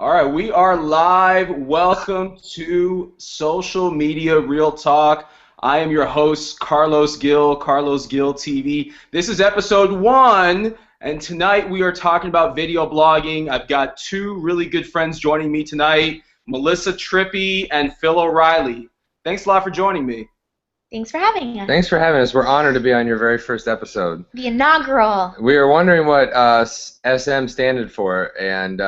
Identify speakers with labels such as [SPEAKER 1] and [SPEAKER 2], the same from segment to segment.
[SPEAKER 1] All right, we are live. Welcome to Social Media Real Talk. I am your host, Carlos Gill TV. This is episode 1, and tonight we are talking about video blogging. I've got two really good friends joining me tonight, Melissa Trippy and Phil O'Reilly. Thanks a lot for joining me.
[SPEAKER 2] Thanks for having us.
[SPEAKER 3] Thanks for having us. We're honored to be on your very first episode.
[SPEAKER 2] The inaugural.
[SPEAKER 3] We were wondering what SM standed for, and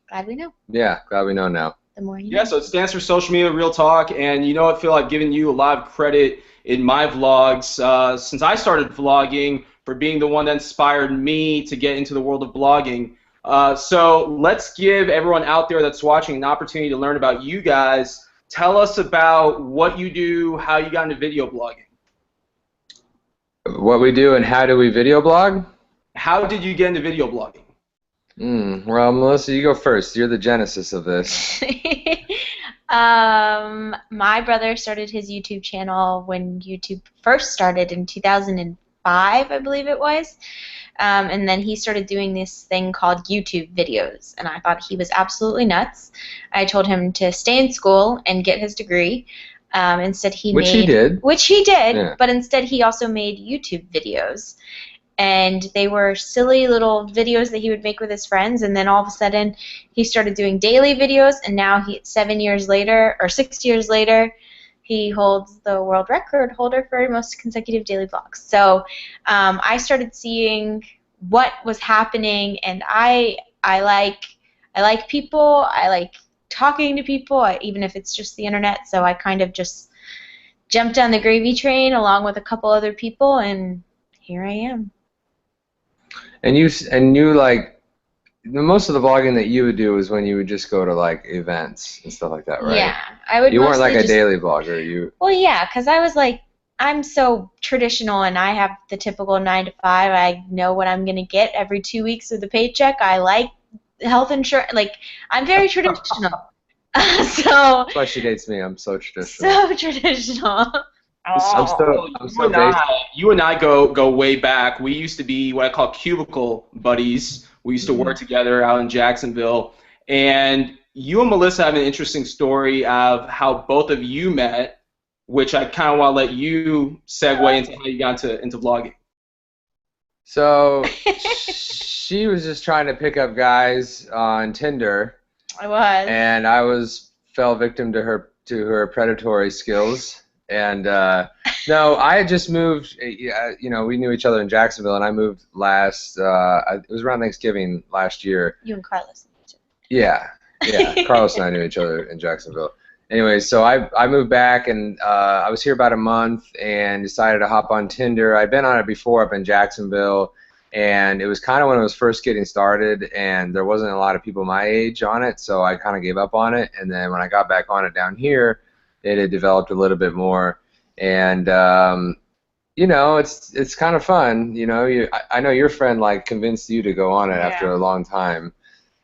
[SPEAKER 2] Glad we know.
[SPEAKER 3] yeah, glad we know now.
[SPEAKER 2] The more you know.
[SPEAKER 1] Yeah, so it stands for Social Media Real Talk, and you know what, Phil, I've given you a lot of credit in my vlogs since I started vlogging for being the one that inspired me to get into the world of blogging. So let's give everyone out there that's watching an opportunity to learn about you guys. Tell us about what you do, how you got into video blogging.
[SPEAKER 3] What we do and how do we video blog?
[SPEAKER 1] How did you get into video blogging?
[SPEAKER 3] Well, Melissa, you go first. You're the genesis of this.
[SPEAKER 2] My brother started his YouTube channel when YouTube first started in 2005, I believe it was. And then he started doing this thing called YouTube videos, and I thought he was absolutely nuts. I told him to stay in school and get his degree. Instead,
[SPEAKER 3] Which he did. Yeah.
[SPEAKER 2] But instead he also made YouTube videos. And they were silly little videos that he would make with his friends, and then all of a sudden he started doing daily videos, and now 6 years later, he holds the world record holder for most consecutive daily vlogs. So I started seeing what was happening, and I like people. I like talking to people, even if it's just the internet. So I kind of just jumped on the gravy train along with a couple other people, and here I am.
[SPEAKER 3] And you like most of the blogging that you would do is when you would just go to like events and stuff like that, right?
[SPEAKER 2] Yeah, I would.
[SPEAKER 3] You weren't like a
[SPEAKER 2] just,
[SPEAKER 3] daily blogger.
[SPEAKER 2] Well, yeah, because I was like, I'm so traditional, and I have the typical 9 to 5. I know what I'm gonna get every 2 weeks with a paycheck. I like health insurance. Like, I'm very traditional. So
[SPEAKER 3] That's why she dates me. I'm so traditional.
[SPEAKER 2] so traditional.
[SPEAKER 1] You and I go way back. We used to be what I call cubicle buddies. We used to work together out in Jacksonville. And you and Melissa have an interesting story of how both of you met, which I kind of want to let you segue into how you got into vlogging.
[SPEAKER 3] So she was just trying to pick up guys on Tinder.
[SPEAKER 2] I was.
[SPEAKER 3] And I fell victim to her predatory skills. And no, I had just moved. You know, we knew each other in Jacksonville, and I moved last. It was around Thanksgiving last year.
[SPEAKER 2] You and Carlos.
[SPEAKER 3] Yeah. Carlos and I knew each other in Jacksonville. Anyway, so I moved back, and I was here about a month, and decided to hop on Tinder. I'd been on it before up in Jacksonville, and it was kind of when it was first getting started, and there wasn't a lot of people my age on it, so I kind of gave up on it. And then when I got back on it down here, it had developed a little bit more, and you know, it's kind of fun. You know, I know your friend like convinced you to go on it after a long time,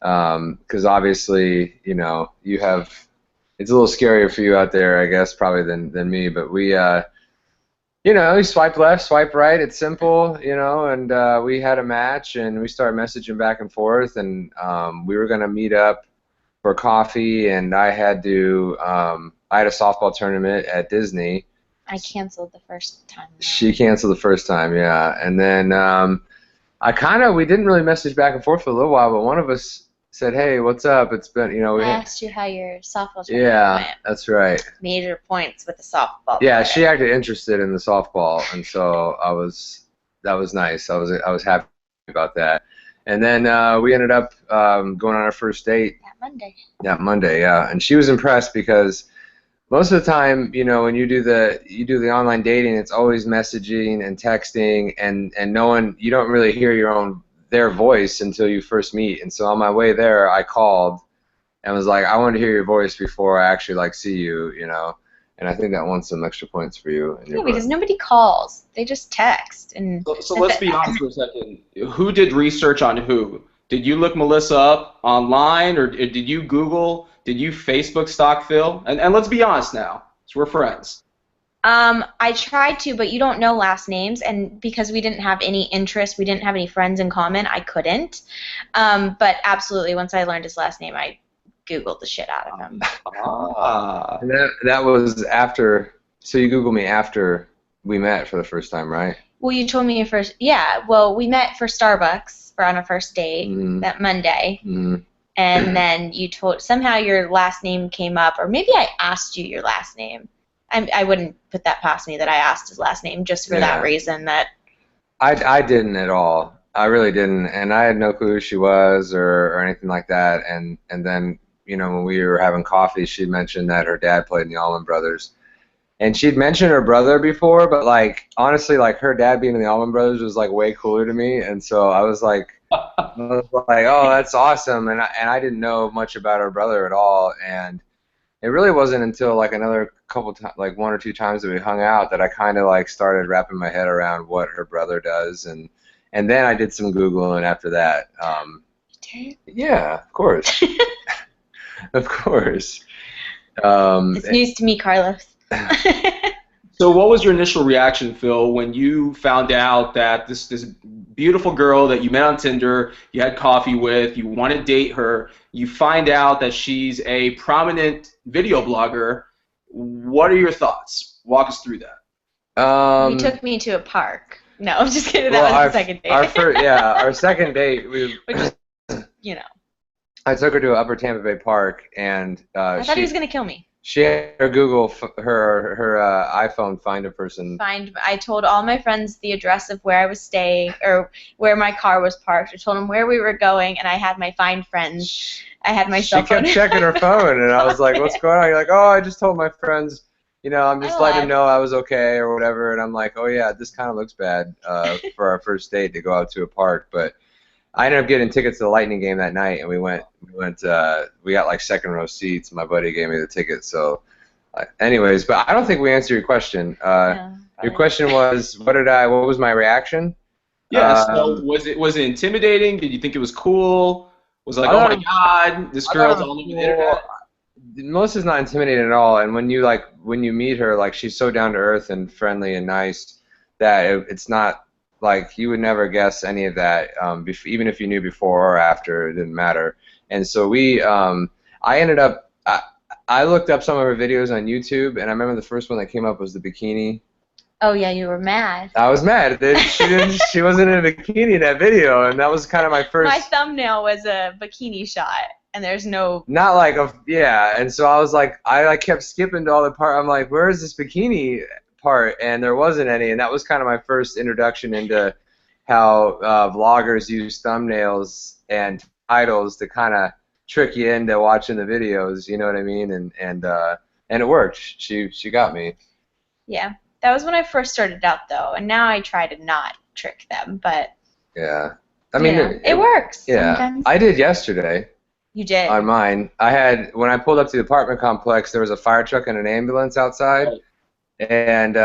[SPEAKER 3] because obviously, you know, you have. It's a little scarier for you out there, I guess, probably than me. But we, you know, you swipe left, swipe right. It's simple, you know. And we had a match, and we started messaging back and forth, and we were gonna meet up for coffee, and I had a softball tournament at Disney.
[SPEAKER 2] I canceled the first time.
[SPEAKER 3] She canceled the first time, yeah. And then we didn't really message back and forth for a little while, but one of us said, "Hey, what's up? It's been, you know."
[SPEAKER 2] I asked you how your softball tournament
[SPEAKER 3] yeah,
[SPEAKER 2] went.
[SPEAKER 3] that's right.
[SPEAKER 2] Major points with the softball.
[SPEAKER 3] Yeah,
[SPEAKER 2] player.
[SPEAKER 3] she acted interested in the softball, and so that was nice. I was happy about that. And then we ended up going on our first date. That Monday, yeah. And she was impressed because most of the time, you know, when you do the online dating, it's always messaging and texting, and you don't really hear their voice until you first meet. And so on my way there, I called and was like, I want to hear your voice before I actually like see you, you know. And I think that won some extra points for you.
[SPEAKER 2] Yeah, because nobody calls; they just text. And
[SPEAKER 1] so let's be honest for a second. Who did research on who? Did you look Melissa up online, or did you Google? Did you Facebook stalk Phil? And let's be honest now, so we're friends.
[SPEAKER 2] I tried to, but you don't know last names, and because we didn't have any interest, we didn't have any friends in common, I couldn't. But absolutely, once I learned his last name, I Googled the shit out of him.
[SPEAKER 1] Ah.
[SPEAKER 3] And that was after. So you Googled me after we met for the first time, right?
[SPEAKER 2] Well, you told me your first. Yeah. Well, we met for Starbucks for on our first date that Monday, and then you told somehow your last name came up, or maybe I asked you your last name. I wouldn't put that past me that I asked his last name just for that reason. That
[SPEAKER 3] I didn't at all. I really didn't, and I had no clue who she was or anything like that. And then, you know, when we were having coffee, she mentioned that her dad played in the Allman Brothers, and she'd mentioned her brother before, but like honestly, like her dad being in the Allman Brothers was like way cooler to me, and so I was like, oh, that's awesome, and I didn't know much about her brother at all, and it really wasn't until like another couple times, like one or two times that we hung out, that I kind of like started wrapping my head around what her brother does, and then I did some Googling after that. Yeah, of course, of course.
[SPEAKER 2] it's news to me, Carlos.
[SPEAKER 1] So what was your initial reaction, Phil, when you found out that this beautiful girl that you met on Tinder, you had coffee with, you want to date her, you find out that she's a prominent video blogger? What are your thoughts? Walk us through that.
[SPEAKER 2] He took me to a park. No, I'm just kidding. That was the second date.
[SPEAKER 3] Our second date, which is,
[SPEAKER 2] you know.
[SPEAKER 3] I took her to Upper Tampa Bay Park, and
[SPEAKER 2] I thought he was gonna kill me.
[SPEAKER 3] She had her Google, her iPhone find a person.
[SPEAKER 2] I told all my friends the address of where I was staying or where my car was parked. I told them where we were going, and I had my find friends. I had my cell phone.
[SPEAKER 3] She kept checking her phone, and I was like, "What's going on?" You're like, "Oh, I just told my friends, you know, I'm just letting them know I was okay or whatever." And I'm like, "Oh yeah, this kind of looks bad for our first date to go out to a park." But I ended up getting tickets to the Lightning game that night, and we got like second row seats. My buddy gave me the ticket, so anyways, but I don't think we answered your question. Your question was, what was my reaction?
[SPEAKER 1] Yeah, so was it intimidating? Did you think it was cool? Was it like, oh my God, this girl's all over the internet?
[SPEAKER 3] Melissa's not intimidating at all, and when you meet her, like, she's so down to earth and friendly and nice that it's not like you would never guess any of that, even if you knew before or after, it didn't matter. And so I ended up, I looked up some of her videos on YouTube, and I remember the first one that came up was the bikini.
[SPEAKER 2] Oh yeah, you were mad.
[SPEAKER 3] I was mad that she wasn't in a bikini in that video, and that was kind of my first.
[SPEAKER 2] My thumbnail was a bikini shot, and there's no.
[SPEAKER 3] Not like and so I was like, I kept skipping to all the part. I'm like, where is this bikini part? And there wasn't any, and that was kind of my first introduction into how vloggers use thumbnails and titles to kind of trick you into watching the videos, you know what I mean? And it worked. She got me.
[SPEAKER 2] Yeah, that was when I first started out though, and now I try to not trick them, but
[SPEAKER 3] yeah, I mean,
[SPEAKER 2] it works.
[SPEAKER 3] Yeah, sometimes. I did yesterday.
[SPEAKER 2] You did.
[SPEAKER 3] On mine, when I pulled up to the apartment complex, there was a fire truck and an ambulance outside, and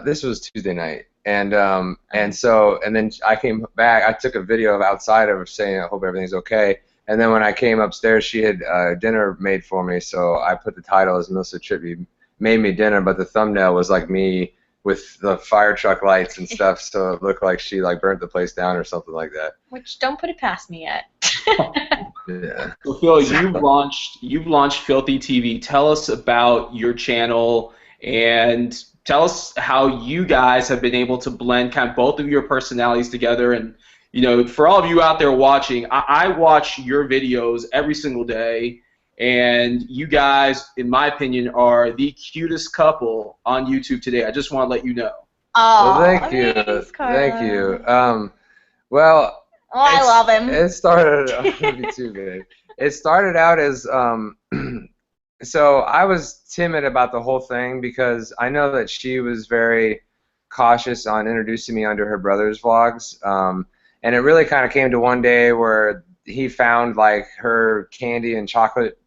[SPEAKER 3] this was Tuesday night. And then I came back. I took a video of outside of her saying, "I hope everything's okay." And then when I came upstairs, she had dinner made for me. So I put the title as Melissa Trippy made me dinner, but the thumbnail was like me with the fire truck lights and stuff. So it looked like she like burnt the place down or something like that.
[SPEAKER 2] Which, don't put it past me yet.
[SPEAKER 3] Yeah.
[SPEAKER 1] So Phil, you've launched Filthy TV. Tell us about your channel and tell us how you guys have been able to blend kind of both of your personalities together. And, you know, for all of you out there watching, I watch your videos every single day, and you guys, in my opinion, are the cutest couple on YouTube today. I just want to let you know.
[SPEAKER 2] Oh,
[SPEAKER 3] well, thank you. Thank you. Well,
[SPEAKER 2] I love him.
[SPEAKER 3] It started. Me too, babe. It started out as so I was timid about the whole thing because I know that she was very cautious on introducing me under her brother's vlogs, and it really kind of came to one day where he found like her candy and chocolate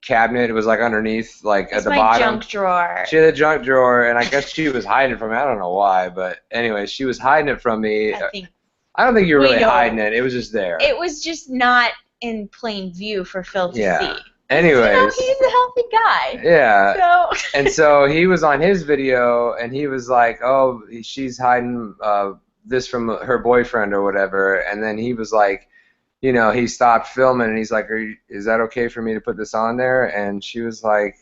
[SPEAKER 3] cabinet. It was like underneath, like at the bottom.
[SPEAKER 2] Junk drawer.
[SPEAKER 3] She had a junk drawer, and I guess she was hiding it from me. I don't know why, but anyway, she was hiding it from me. I don't think you were really hiding it. It was just there.
[SPEAKER 2] It was just not in plain view for Phil to see.
[SPEAKER 3] Anyways.
[SPEAKER 2] You know, he's a healthy guy.
[SPEAKER 3] Yeah.
[SPEAKER 2] So.
[SPEAKER 3] And so he was on his video, and he was like, oh, she's hiding this from her boyfriend or whatever. And then he was like, he stopped filming and he's like, is that okay for me to put this on there? And she was like,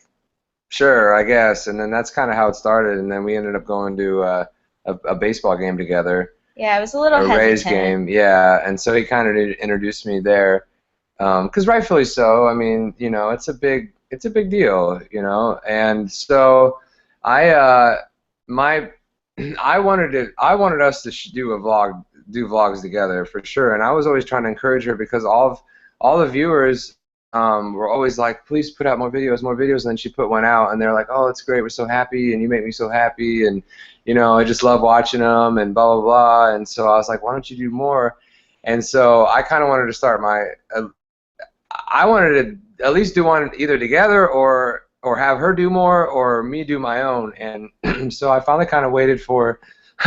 [SPEAKER 3] sure, I guess. And then that's kind of how it started. And then we ended up going to a baseball game together.
[SPEAKER 2] Yeah, I was a little
[SPEAKER 3] A Rays
[SPEAKER 2] hesitant.
[SPEAKER 3] game, yeah. And so he kind of introduced me there, because rightfully so. I mean, it's a big deal. And so I my I wanted us to do vlogs together for sure. And I was always trying to encourage her because all the viewers were always like, please put out more videos, more videos. And then she put one out, and they're like, oh, it's great, we're so happy, and you make me so happy, and I just love watching them, and blah blah blah. And so I was like, why don't you do more? And so I kind of wanted to start I wanted to at least do one either together or have her do more or me do my own. And so I finally kind of waited for.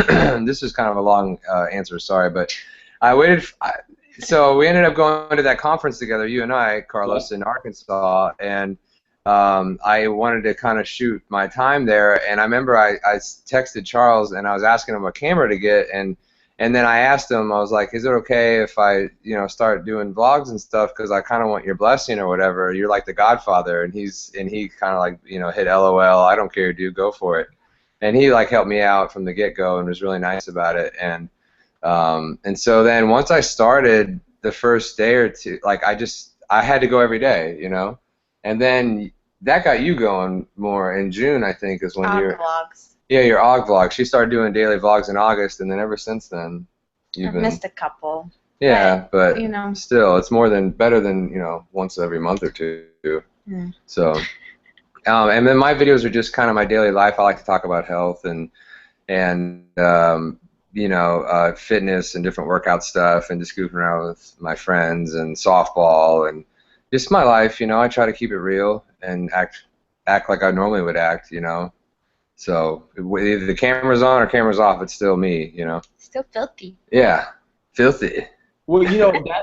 [SPEAKER 3] This is kind of a long answer, sorry, but I waited. So we ended up going to that conference together, you and I, Carlos, in Arkansas, and I wanted to kind of shoot my time there. And I remember I texted Charles and I was asking him a camera to get, and then I asked him, I was like, is it okay if I start doing vlogs and stuff, because I kind of want your blessing or whatever. You're like the Godfather. And he kind of like hit LOL, I don't care, dude, go for it. And he like helped me out from the get-go and was really nice about it. And so then once I started, the first day or two, like I had to go every day, and then that got you going more in June, I think, is when
[SPEAKER 2] Vlogs.
[SPEAKER 3] Yeah, your OG vlog. She started doing daily vlogs in August, and then ever since then,
[SPEAKER 2] I've missed a couple.
[SPEAKER 3] Yeah, but still, it's better than once every month or two.
[SPEAKER 2] Mm.
[SPEAKER 3] So, and then my videos are just kind of my daily life. I like to talk about health and fitness and different workout stuff, and just goofing around with my friends and softball and just my life. I try to keep it real and act like I normally would act. So either the camera's on or camera's off, it's still me.
[SPEAKER 2] Still filthy.
[SPEAKER 3] Yeah, filthy.
[SPEAKER 1] Well,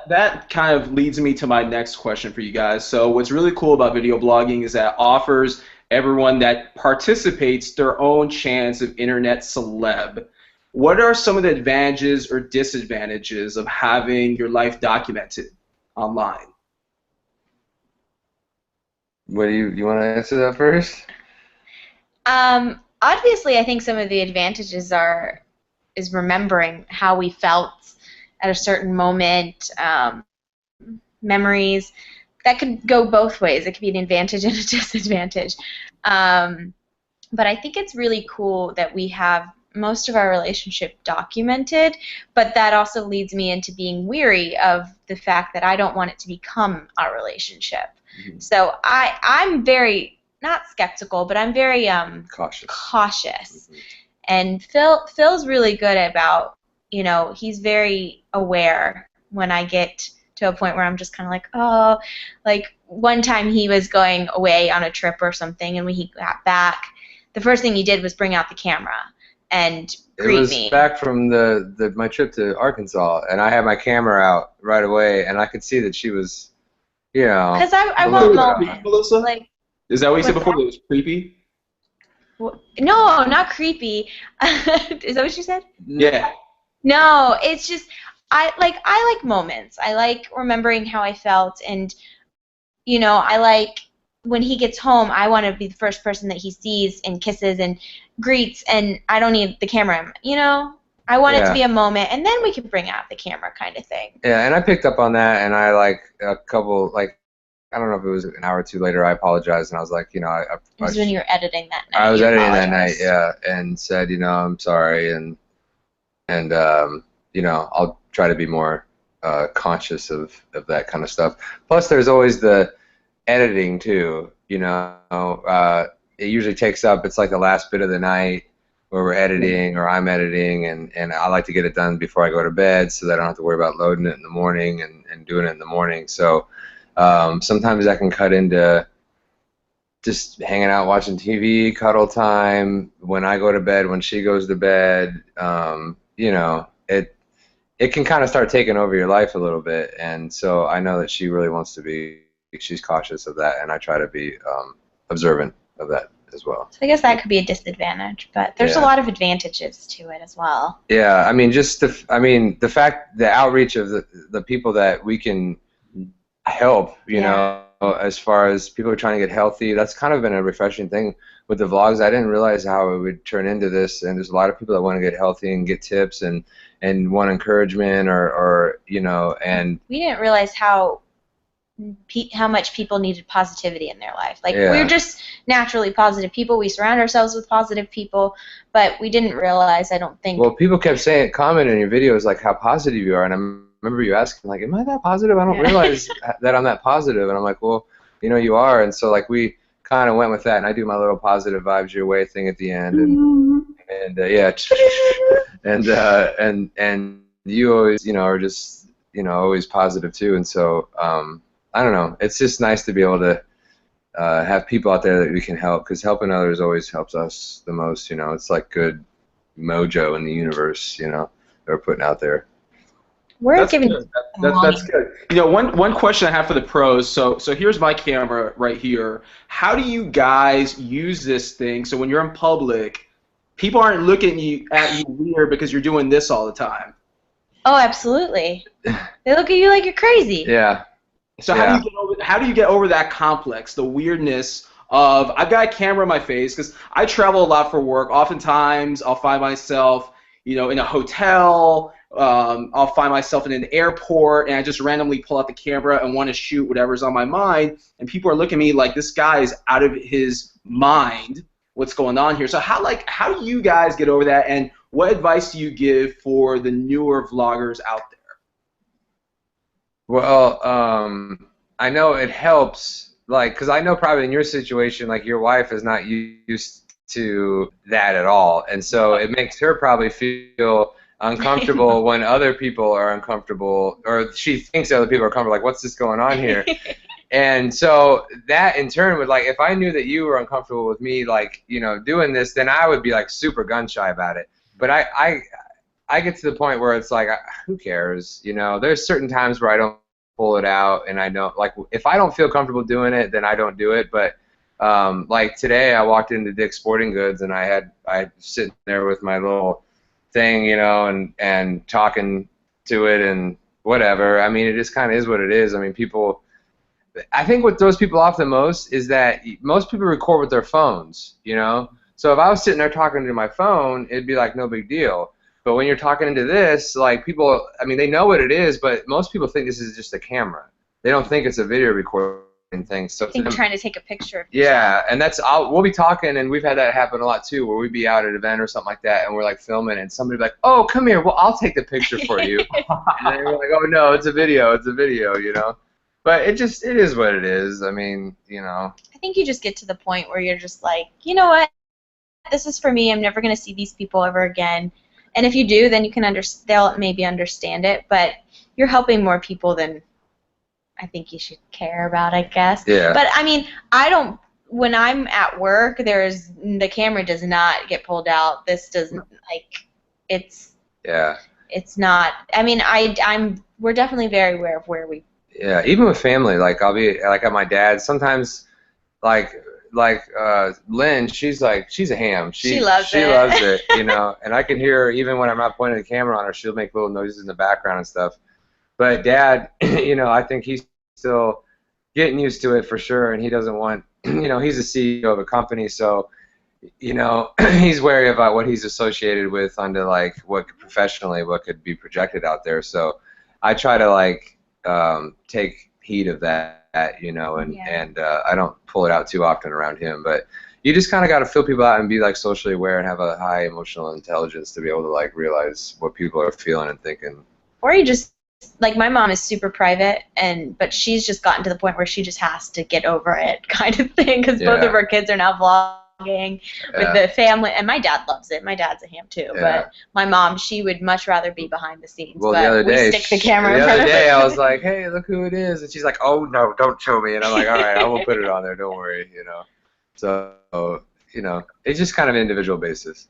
[SPEAKER 1] that kind of leads me to my next question for you guys. So what's really cool about video blogging is that it offers everyone that participates their own chance of internet celeb. What are some of the advantages or disadvantages of having your life documented online?
[SPEAKER 3] What do you want to answer that first?
[SPEAKER 2] Obviously, I think some of the advantages is remembering how we felt at a certain moment, memories. That could go both ways. It could be an advantage and a disadvantage. But I think it's really cool that we have most of our relationship documented, but that also leads me into being weary of the fact that I don't want it to become our relationship. Mm-hmm. So I'm very, not skeptical, but I'm very cautious.
[SPEAKER 3] Mm-hmm.
[SPEAKER 2] And Phil's really good about, he's very aware when I get to a point where I'm just kind of like, oh, like one time he was going away on a trip or something, and when he got back, the first thing he did was bring out the camera and greet me.
[SPEAKER 3] It was back from my trip to Arkansas, and I had my camera out right away, and I could see that she was,
[SPEAKER 2] because I want moments.
[SPEAKER 1] Melissa? Like, is that what you said before? It was creepy?
[SPEAKER 2] No, not creepy. Is that what you said?
[SPEAKER 1] Yeah.
[SPEAKER 2] No, it's just I like moments. I like remembering how I felt, and I like when he gets home, I want to be the first person that he sees and kisses and greets, and I don't need the camera. I want it to be a moment, and then we can bring out the camera, kind of thing.
[SPEAKER 3] Yeah, and I picked up on that, and I I don't know if it was an hour or two later, I apologized, and I was like,
[SPEAKER 2] it was when you were editing that night.
[SPEAKER 3] I was editing that night, yeah, and said, I'm sorry, and I'll try to be more conscious of that kind of stuff. Plus, there's always the editing too. It usually takes up. It's like the last bit of the night where we're editing, or I'm editing, and I like to get it done before I go to bed, so that I don't have to worry about loading it in the morning and doing it in the morning. So sometimes that can cut into just hanging out, watching TV, cuddle time. When I go to bed, when she goes to bed, it can kind of start taking over your life a little bit. And so I know that she really wants to be. She's cautious of that, and I try to be observant of that. as well.
[SPEAKER 2] So I guess that could be a disadvantage, but there's a lot of advantages to it as well.
[SPEAKER 3] Yeah, I mean, the fact, the outreach of the people that we can help, you know, as far as people who are trying to get healthy, that's kind of been a refreshing thing with the vlogs. I didn't realize how it would turn into this, and there's a lot of people that want to get healthy and get tips and want encouragement or you know, and
[SPEAKER 2] we didn't realize how much people needed positivity in their life. Like, we're just naturally positive people. We surround ourselves with positive people, but we didn't realize, I don't think.
[SPEAKER 3] Well, people kept saying, commenting in your videos, like how positive you are, and I remember you asking, like, am I that positive? I don't realize that I'm that positive. And I'm like, well, you know, you are. And so, like, we kind of went with that, and I do my little positive vibes your way thing at the end, and and you always, you know, are just, you know, always positive too. And so, I don't know. It's just nice to be able to have people out there that we can help, because helping others always helps us the most. You know, it's like good mojo in the universe, you know, that we're putting out there.
[SPEAKER 2] We're giving
[SPEAKER 1] that's good. You know, one question I have for the pros. So here's my camera right here. How do you guys use this thing so when you're in public, people aren't looking at you weird because you're doing this all the time?
[SPEAKER 2] Oh, absolutely. They look at you like you're crazy.
[SPEAKER 3] Yeah.
[SPEAKER 1] So how do you get over that complex, the weirdness of, I've got a camera in my face because I travel a lot for work. Oftentimes I'll find myself, you know, in a hotel. I'll find myself in an airport, and I just randomly pull out the camera and want to shoot whatever's on my mind, and people are looking at me like, this guy is out of his mind. What's going on here? So how do you guys get over that, and what advice do you give for the newer vloggers out there?
[SPEAKER 3] Well, I know it helps, like, because I know probably in your situation, like, your wife is not used to that at all, and so it makes her probably feel uncomfortable when other people are uncomfortable, or she thinks other people are comfortable, like, what's this going on here? And so that in turn would, like, if I knew that you were uncomfortable with me, like, you know, doing this, then I would be like super gun shy about it. But I get to the point where it's like, who cares? You know, there's certain times where I don't pull it out, and I don't, like, if I don't feel comfortable doing it, then I don't do it. But like today, I walked into Dick's Sporting Goods, and I sitting there with my little thing, you know, and talking to it and whatever. I mean, it just kind of is what it is. I mean, people, I think what throws people off the most is that most people record with their phones, you know. So if I was sitting there talking to my phone, it'd be like no big deal. But when you're talking into this, like, people, I mean, they know what it is, but most people think this is just a camera. They don't think it's a video recording thing. So
[SPEAKER 2] I think trying to take a picture of yourself.
[SPEAKER 3] Yeah, and we'll be talking, and we've had that happen a lot too, where we'd be out at an event or something like that, and we're like filming, and somebody'd be like, "Oh, come here, well, I'll take the picture for you." And then we're like, "Oh no, it's a video, you know." But it is what it is. I mean, you know.
[SPEAKER 2] I think you just get to the point where you're just like, you know what, this is for me. I'm never going to see these people ever again. And if you do, then you can they'll maybe understand it. But you're helping more people than I think you should care about, I guess.
[SPEAKER 3] Yeah.
[SPEAKER 2] But I mean, I don't. When I'm at work, the camera does not get pulled out. This doesn't, like, it's.
[SPEAKER 3] Yeah.
[SPEAKER 2] It's not. I mean, we're definitely very aware of where we.
[SPEAKER 3] Yeah, even with family, like, I'll be like at my dad's sometimes, like Lynn, she's a ham. She loves it, you know. And I can hear her even when I'm not pointing the camera on her. She'll make little noises in the background and stuff. But Dad, you know, I think he's still getting used to it for sure, and he doesn't want, you know, he's the CEO of a company, so, you know, he's wary about what he's associated with under, like, what could be projected out there. So I try to, like, take heed of that, you know, and I don't pull it out too often around him. But you just kind of got to fill people out and be, like, socially aware and have a high emotional intelligence to be able to, like, realize what people are feeling and thinking.
[SPEAKER 2] Or you just, like, my mom is super private, but she's just gotten to the point where she just has to get over it, kind of thing, because both of her kids are now vlogging with the family, and my dad loves it. My dad's a ham too, but my mom, she would much rather be behind the scenes.
[SPEAKER 3] Well,
[SPEAKER 2] but
[SPEAKER 3] the other day,
[SPEAKER 2] we stick the camera in front
[SPEAKER 3] the other
[SPEAKER 2] of
[SPEAKER 3] day,
[SPEAKER 2] her.
[SPEAKER 3] I was like, "Hey, look who it is," and she's like, "Oh no, don't show me." And I'm like, "All right, I will put it on there. Don't worry," you know. So, you know, it's just kind of an individual basis.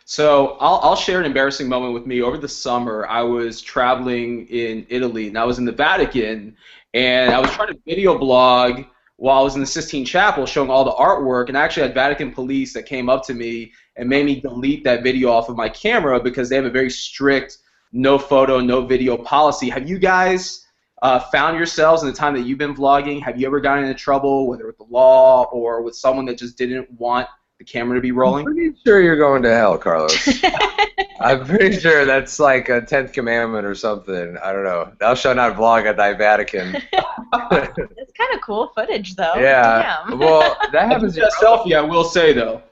[SPEAKER 1] So I'll share an embarrassing moment with me. Over the summer, I was traveling in Italy, and I was in the Vatican, and I was trying to video blog while I was in the Sistine Chapel showing all the artwork, and I actually had Vatican police that came up to me and made me delete that video off of my camera because they have a very strict no photo, no video policy. Have you guys found yourselves in the time that you've been vlogging, have you ever gotten into trouble, whether with the law or with someone that just didn't want the camera to be rolling?
[SPEAKER 3] I'm pretty sure you're going to hell, Carlos. I'm pretty sure that's like a 10th commandment or something. I don't know. Thou shalt not vlog at thy Vatican.
[SPEAKER 2] It's kind of cool footage, though.
[SPEAKER 3] Yeah.
[SPEAKER 2] Damn.
[SPEAKER 3] Well, that happens.
[SPEAKER 1] That selfie, I will say, though.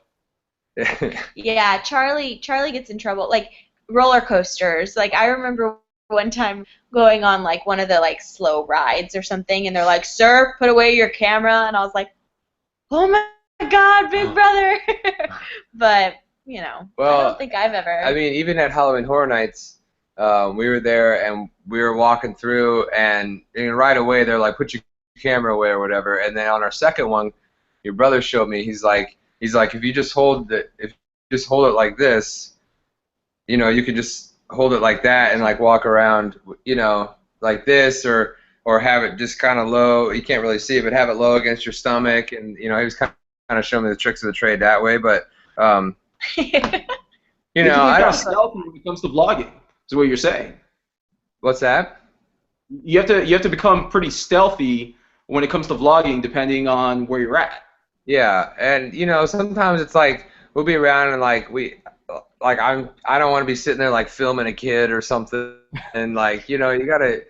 [SPEAKER 2] Yeah, Charlie gets in trouble. Like, roller coasters. Like, I remember one time going on, like, one of the, like, slow rides or something, and they're like, "Sir, put away your camera." And I was like, "Oh, my God, big brother." But, you know,
[SPEAKER 3] well,
[SPEAKER 2] I don't think I've ever.
[SPEAKER 3] I mean, even at Halloween Horror Nights, we were there and we were walking through, and right away they're like, "Put your camera away" or whatever. And then on our second one, your brother showed me. He's like, if you just hold it like this, you know, you could just hold it like that and like walk around, you know, like this, or have it just kind of low. You can't really see it, but have it low against your stomach. And you know, he was kind of showing me the tricks of the trade that way. But you know, I don't.
[SPEAKER 1] Stealthy when it comes to vlogging. Is what you're saying.
[SPEAKER 3] What's that?
[SPEAKER 1] You have to become pretty stealthy when it comes to vlogging, depending on where you're at.
[SPEAKER 3] Yeah, and you know, sometimes it's like we'll be around and like I don't want to be sitting there like filming a kid or something, and like, you know, you gotta,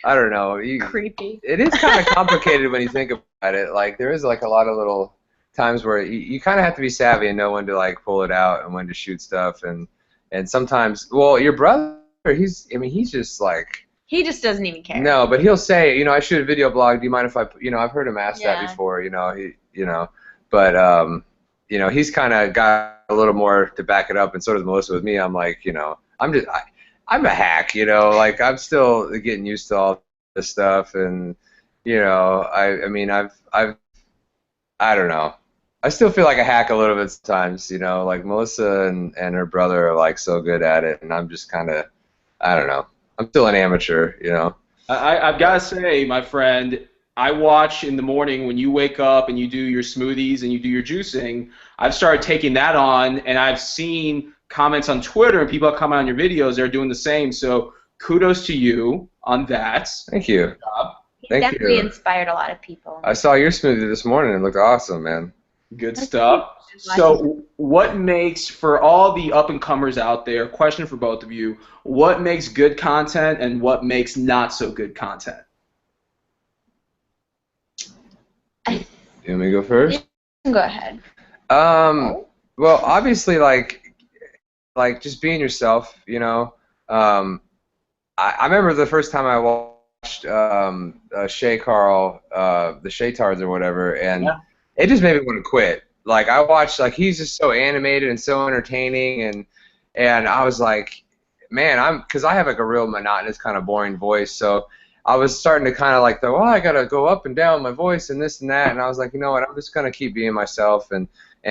[SPEAKER 3] I don't know,
[SPEAKER 2] Creepy.
[SPEAKER 3] It is kind of complicated when you think about it. Like there is like a lot of little times where you kind of have to be savvy and know when to like pull it out and when to shoot stuff, and sometimes, well, your brother, he's just like.
[SPEAKER 2] He just doesn't even care.
[SPEAKER 3] No, but he'll say, you know, I shoot a video blog. Do you mind if I, you know, I've heard him ask that before. You know, but you know, he's kind of got a little more to back it up, and so does Melissa with me. I'm like, you know, I'm a hack, you know, like I'm still getting used to all this stuff, and you know, I mean, I don't know. I still feel like a hack a little bit sometimes, you know, like Melissa and her brother are like so good at it, and I'm just kind of, I don't know. I'm still an amateur, you know.
[SPEAKER 1] I've got to say, my friend, I watch in the morning when you wake up and you do your smoothies and you do your juicing. I've started taking that on, and I've seen comments on Twitter and people that comment on your videos. They're doing the same. So kudos to you on that.
[SPEAKER 3] Thank you.
[SPEAKER 1] Good job.
[SPEAKER 3] Thank
[SPEAKER 2] definitely
[SPEAKER 3] you.
[SPEAKER 2] Inspired a lot of people.
[SPEAKER 3] I saw your smoothie this morning. It looked awesome, man.
[SPEAKER 1] Good stuff. So what makes, for all the up-and-comers out there, question for both of you, what makes good content and what makes not so good content?
[SPEAKER 3] You want me to go first?
[SPEAKER 2] Go ahead.
[SPEAKER 3] Well, obviously, like just being yourself, you know. I remember the first time I watched Shay Carl, the Shaytards or whatever, and it just made me want to quit. Like I watched, like he's just so animated and so entertaining, and I was like, man, because I have like a real monotonous kind of boring voice, so I was starting to kind of like, well, I gotta go up and down my voice and this and that, and I was like, you know what, I'm just gonna keep being myself and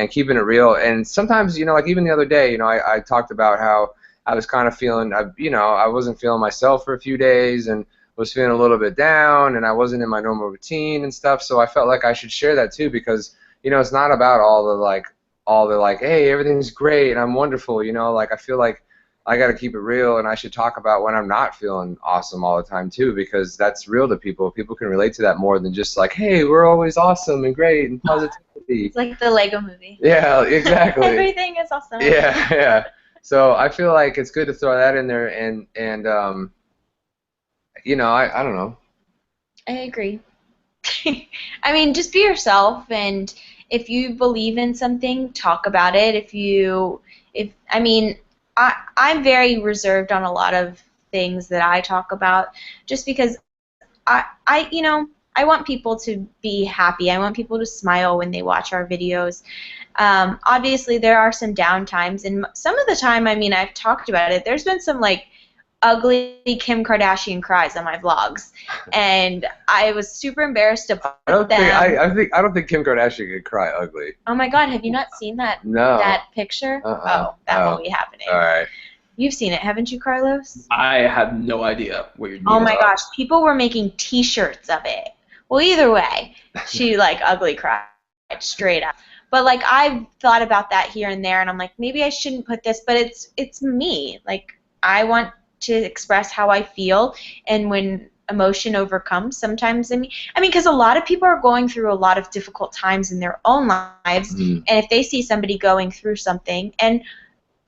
[SPEAKER 3] keeping it real. And sometimes, you know, like even the other day, you know, I talked about how I was kind of feeling, you know, I wasn't feeling myself for a few days and was feeling a little bit down, and I wasn't in my normal routine and stuff, so I felt like I should share that too, because you know, it's not about all the like, hey, everything's great and I'm wonderful, you know, like I feel like I got to keep it real, and I should talk about when I'm not feeling awesome all the time too, because that's real to people. People can relate to that more than just like, hey, we're always awesome and great and positivity.
[SPEAKER 2] It's like the Lego movie.
[SPEAKER 3] Yeah, exactly.
[SPEAKER 2] Everything is awesome.
[SPEAKER 3] Yeah, yeah. So I feel like it's good to throw that in there, and you know, I don't know.
[SPEAKER 2] I agree. I mean, just be yourself, and if you believe in something, talk about it. I mean, I'm very reserved on a lot of things that I talk about, just because you know, I want people to be happy. I want people to smile when they watch our videos. Obviously, there are some down times, and some of the time, I mean, I've talked about it. There's been some like ugly Kim Kardashian cries on my vlogs, and I was super embarrassed to put them.
[SPEAKER 3] I don't think Kim Kardashian could cry ugly.
[SPEAKER 2] Oh my God, have you not seen that?
[SPEAKER 3] No.
[SPEAKER 2] That picture? Oh, that won't be happening.
[SPEAKER 3] All right.
[SPEAKER 2] You've seen it, haven't you, Carlos?
[SPEAKER 1] I have no idea what you're doing.
[SPEAKER 2] Oh my gosh, people were making T-shirts of it. Well, either way, she like ugly cried straight up. But like I've thought about that here and there, and I'm like, maybe I shouldn't put this, but it's me. Like I want to express how I feel, and when emotion overcomes, sometimes because a lot of people are going through a lot of difficult times in their own lives, and if they see somebody going through something, and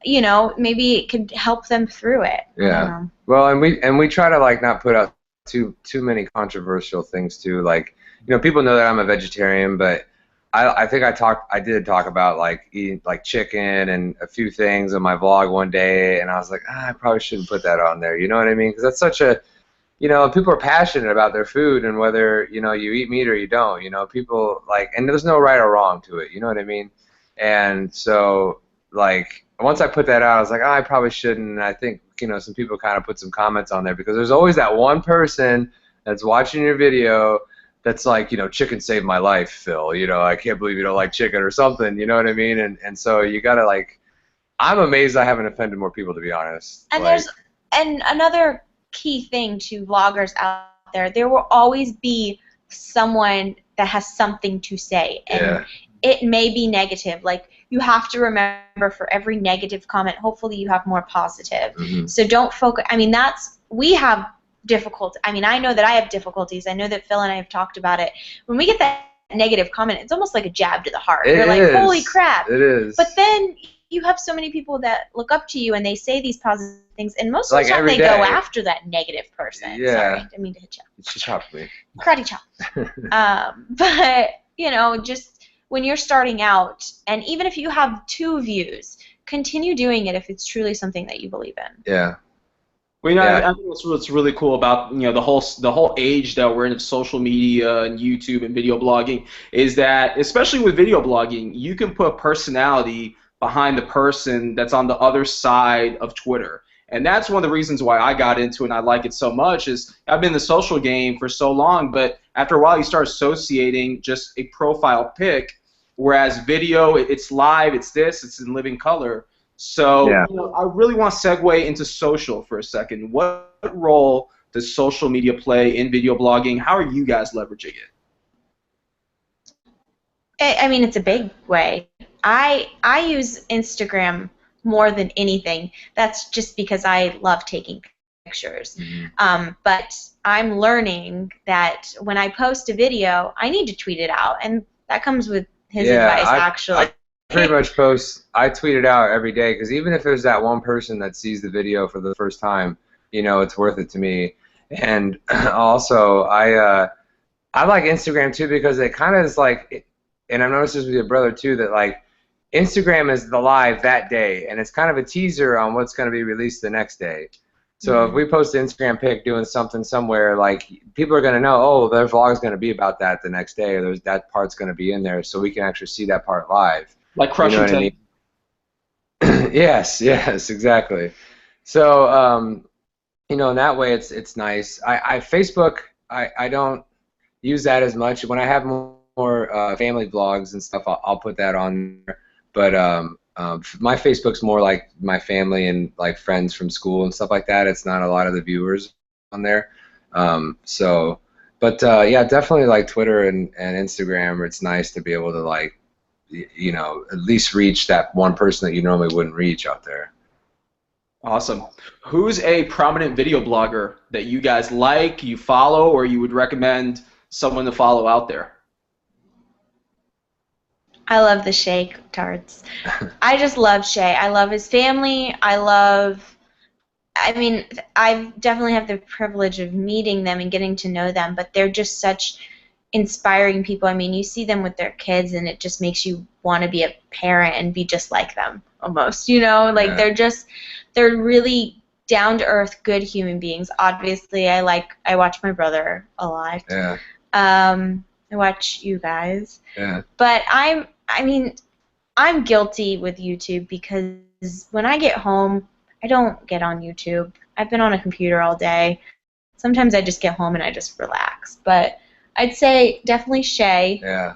[SPEAKER 2] maybe it could help them through it.
[SPEAKER 3] Yeah.
[SPEAKER 2] I don't know.
[SPEAKER 3] Well, and we try to like not put out too many controversial things too. Like, people know that I'm a vegetarian, but I think I did talk about like eating like chicken and a few things on my vlog one day, and I was like, I probably shouldn't put that on there. You know what I mean? Because that's such a, people are passionate about their food, and whether you eat meat or you don't. People like, and there's no right or wrong to it. You know what I mean? And so like once I put that out, I was like, I probably shouldn't. And I think some people kind of put some comments on there because there's always that one person that's watching your video that's like, chicken saved my life, Phil. I can't believe you don't like chicken or something. You know what I mean? And so you gotta like, I'm amazed I haven't offended more people, to be honest.
[SPEAKER 2] And
[SPEAKER 3] like,
[SPEAKER 2] and another key thing to vloggers out there will always be someone that has something to say, and it may be negative. Like you have to remember, for every negative comment, hopefully you have more positive. So don't focus. We have difficult. I know that I have difficulties. I know that Phil and I have talked about it. When we get that negative comment, it's almost like a jab to the heart. You're like, holy crap.
[SPEAKER 3] It is.
[SPEAKER 2] But then you have so many people that look up to you and they say these positive things, and most of
[SPEAKER 3] like
[SPEAKER 2] the time they
[SPEAKER 3] day.
[SPEAKER 2] go after that negative person.
[SPEAKER 3] Yeah.
[SPEAKER 2] Sorry, I didn't mean to hit you.
[SPEAKER 3] She chopped me.
[SPEAKER 2] Karate chop. But just when you're starting out, and even if you have 2 views, continue doing it if it's truly something that you believe in.
[SPEAKER 3] Yeah.
[SPEAKER 1] Well, I think what's really cool about the whole age that we're in of social media and YouTube and video blogging is that, especially with video blogging, you can put personality behind the person that's on the other side of Twitter. And that's one of the reasons why I got into it and I like it so much. Is I've been in the social game for so long, but after a while you start associating just a profile pic, whereas video, it's live, it's in living color. So I really want to segue into social for a second. What role does social media play in video blogging? How are you guys leveraging it?
[SPEAKER 2] It's a big way. I use Instagram more than anything. That's just because I love taking pictures. But I'm learning that when I post a video, I need to tweet it out, and that comes with his advice, actually.
[SPEAKER 3] I pretty much I tweet it out every day, because even if there's that one person that sees the video for the first time, it's worth it to me. And also, I like Instagram too, because it kind of is like, and I've noticed this with your brother too, that like Instagram is the live that day, and it's kind of a teaser on what's going to be released the next day. So if we post an Instagram pic doing something somewhere, like people are going to know, oh, their vlog is going to be about that the next day, or that part's going to be in there, so we can actually see that part live.
[SPEAKER 1] Like crushing
[SPEAKER 3] I mean? Yes, exactly. So in that way, it's nice. Facebook, I don't use that as much. When I have more family vlogs and stuff, I'll put that on there. But my Facebook's more like my family and like friends from school and stuff like that. It's not a lot of the viewers on there. Yeah, definitely like Twitter and Instagram. It's nice to be able to like, at least reach that one person that you normally wouldn't reach out there.
[SPEAKER 1] Awesome. Who's a prominent video blogger that you guys like, you follow, or you would recommend someone to follow out there?
[SPEAKER 2] I love the Shay tards. I just love Shay. I love his family. I definitely have the privilege of meeting them and getting to know them, but they're just such inspiring people. You see them with their kids, and it just makes you want to be a parent and be just like them, almost. They're really down-to-earth, good human beings. Obviously, I watch my brother a lot.
[SPEAKER 3] Yeah.
[SPEAKER 2] I watch you guys.
[SPEAKER 3] Yeah.
[SPEAKER 2] But I'm guilty with YouTube, because when I get home, I don't get on YouTube. I've been on a computer all day. Sometimes I just get home and I just relax. But I'd say definitely Shay.
[SPEAKER 3] Yeah.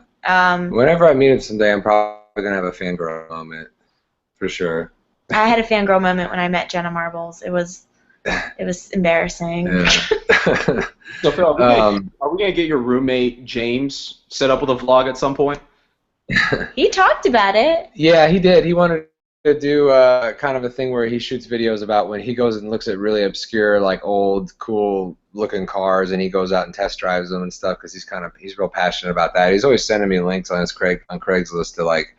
[SPEAKER 3] Whenever I meet him someday, I'm probably going to have a fangirl moment, for sure.
[SPEAKER 2] I had a fangirl moment when I met Jenna Marbles. It was It was embarrassing.
[SPEAKER 3] Yeah.
[SPEAKER 1] So Phil, are we gonna get your roommate James set up with a vlog at some point?
[SPEAKER 2] He talked about it.
[SPEAKER 3] Yeah, he did. He wanted to do kind of a thing where he shoots videos about when he goes and looks at really obscure, like old, cool-looking cars, and he goes out and test drives them and stuff because he's real passionate about that. He's always sending me links on Craigslist to like,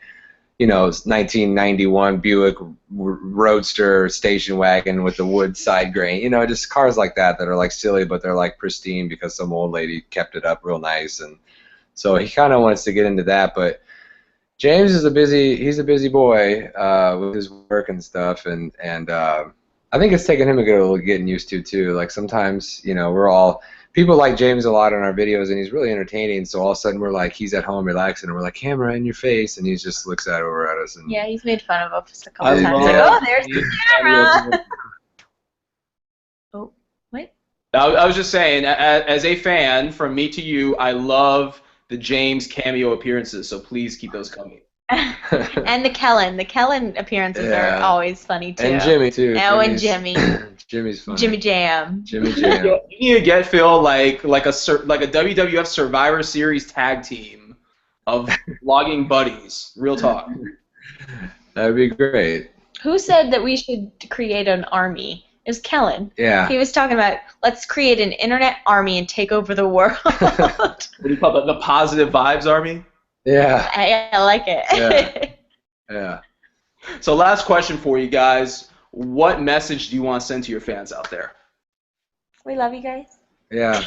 [SPEAKER 3] 1991 Buick Roadster station wagon with the wood side grain, just cars like that are like silly, but they're like pristine because some old lady kept it up real nice, and so he kind of wants to get into that, but. James is he's a busy boy with his work and stuff, and I think it's taken him a good little getting used to too. Like sometimes, people like James a lot on our videos, and he's really entertaining. So all of a sudden we're like, he's at home relaxing, and we're like, camera in your face, and he just looks over at us. And
[SPEAKER 2] yeah, he's made fun of us a couple times.
[SPEAKER 3] Yeah.
[SPEAKER 2] Like, oh, there's the camera. Oh, what?
[SPEAKER 1] I was just saying, as a fan, from me to you, I love the James cameo appearances, so please keep those coming.
[SPEAKER 2] And the Kellen appearances are always funny too.
[SPEAKER 3] And Jimmy too.
[SPEAKER 2] Oh, and Jimmy.
[SPEAKER 3] Jimmy's funny.
[SPEAKER 2] Jimmy Jam.
[SPEAKER 3] Jimmy Jam.
[SPEAKER 1] You need to get Phil like a WWF Survivor Series tag team of vlogging buddies. Real talk.
[SPEAKER 3] That'd be great.
[SPEAKER 2] Who said that we should create an army? It was Kellen.
[SPEAKER 3] Yeah.
[SPEAKER 2] He was talking about, let's create an internet army and take over the world.
[SPEAKER 1] What do you call it? The Positive Vibes Army?
[SPEAKER 3] Yeah.
[SPEAKER 2] I like it.
[SPEAKER 3] Yeah.
[SPEAKER 1] So last question for you guys. What message do you want to send to your fans out there?
[SPEAKER 2] We love you guys.
[SPEAKER 3] Yeah.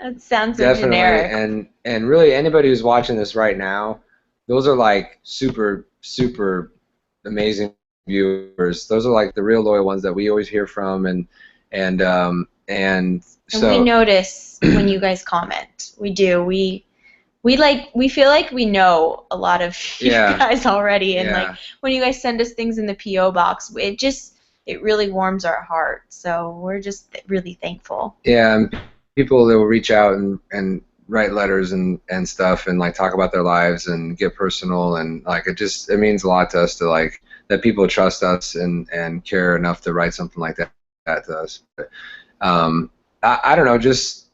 [SPEAKER 2] That sounds so
[SPEAKER 3] Definitely.
[SPEAKER 2] generic.
[SPEAKER 3] And really anybody who's watching this right now, those are like super, super amazing viewers. Those are like the real loyal ones that we always hear from, and so
[SPEAKER 2] we notice when you guys comment. We do. We feel like we know a lot of you guys already, and like when you guys send us things in the PO box, it really warms our heart. So we're just really thankful.
[SPEAKER 3] Yeah, and people that will reach out and write letters and stuff and like talk about their lives and get personal, and like it means a lot to us to like that people trust us and care enough to write something like that to us. But, I don't know, just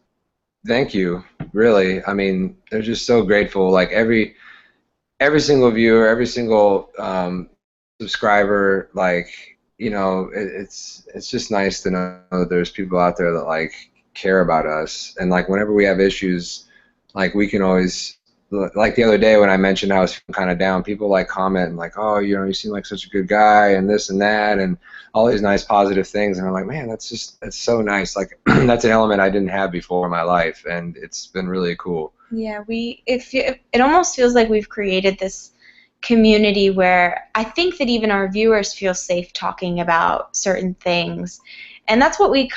[SPEAKER 3] thank you, really. I mean, they're just so grateful. Like every single viewer, every single subscriber, like it's just nice to know that there's people out there that like care about us, and like whenever we have issues, like we can always. Like the other day when I mentioned I was feeling kind of down, people like comment and like, oh, you seem like such a good guy and this and that and all these nice positive things, and I'm like, man, that's so nice. Like that's an element I didn't have before in my life, and it's been really cool.
[SPEAKER 2] Yeah, it almost feels like we've created this community where I think that even our viewers feel safe talking about certain things, and that's what we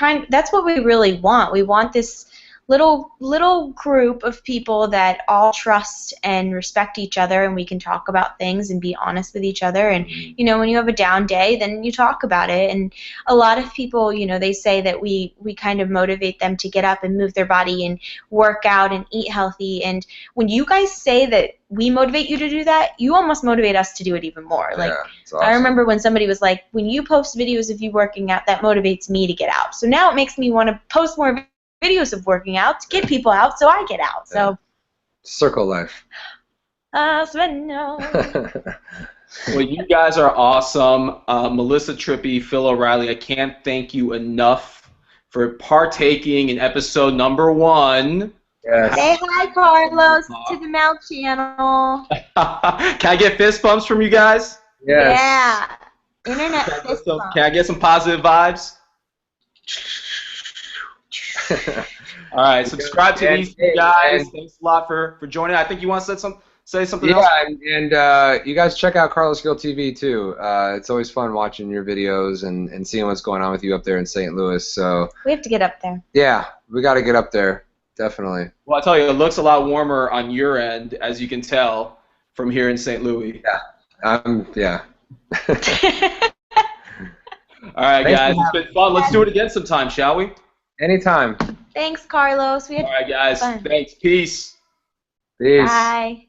[SPEAKER 2] really want. We want this little group of people that all trust and respect each other, and we can talk about things and be honest with each other, and when you have a down day, then you talk about it. And a lot of people, they say that we kind of motivate them to get up and move their body and work out and eat healthy, and when you guys say that we motivate you to do that, you almost motivate us to do it even more. Like,
[SPEAKER 3] it's awesome.
[SPEAKER 2] I remember when somebody was like, when you post videos of you working out, that motivates me to get out. So now it makes me want to post more videos of working out to get people out so I get out. So
[SPEAKER 3] circle life.
[SPEAKER 1] Well, you guys are awesome. Melissa Trippy, Phil O'Reilly, I can't thank you enough for partaking in episode number 1.
[SPEAKER 3] Yes.
[SPEAKER 2] Say hi, Carlos, to the Mount channel.
[SPEAKER 1] Can I get fist bumps from you guys?
[SPEAKER 3] Yes.
[SPEAKER 2] Yeah. Internet fist bumps.
[SPEAKER 1] Can I get some positive vibes? All right, subscribe to these guys. Thanks a lot for joining. I think you want to say something else?
[SPEAKER 3] Yeah, and you guys check out Carlos Gill TV too. It's always fun watching your videos and seeing what's going on with you up there in St. Louis. So
[SPEAKER 2] we have to get up there.
[SPEAKER 3] Yeah, we got to get up there, definitely.
[SPEAKER 1] Well, I tell you, it looks a lot warmer on your end, as you can tell from here in St. Louis.
[SPEAKER 3] Yeah. Yeah.
[SPEAKER 1] All right, guys, it's been fun. Let's do it again sometime, shall we?
[SPEAKER 3] Anytime.
[SPEAKER 2] Thanks, Carlos.
[SPEAKER 1] All right, guys.
[SPEAKER 2] Fun.
[SPEAKER 1] Thanks. Peace.
[SPEAKER 3] Peace.
[SPEAKER 2] Bye.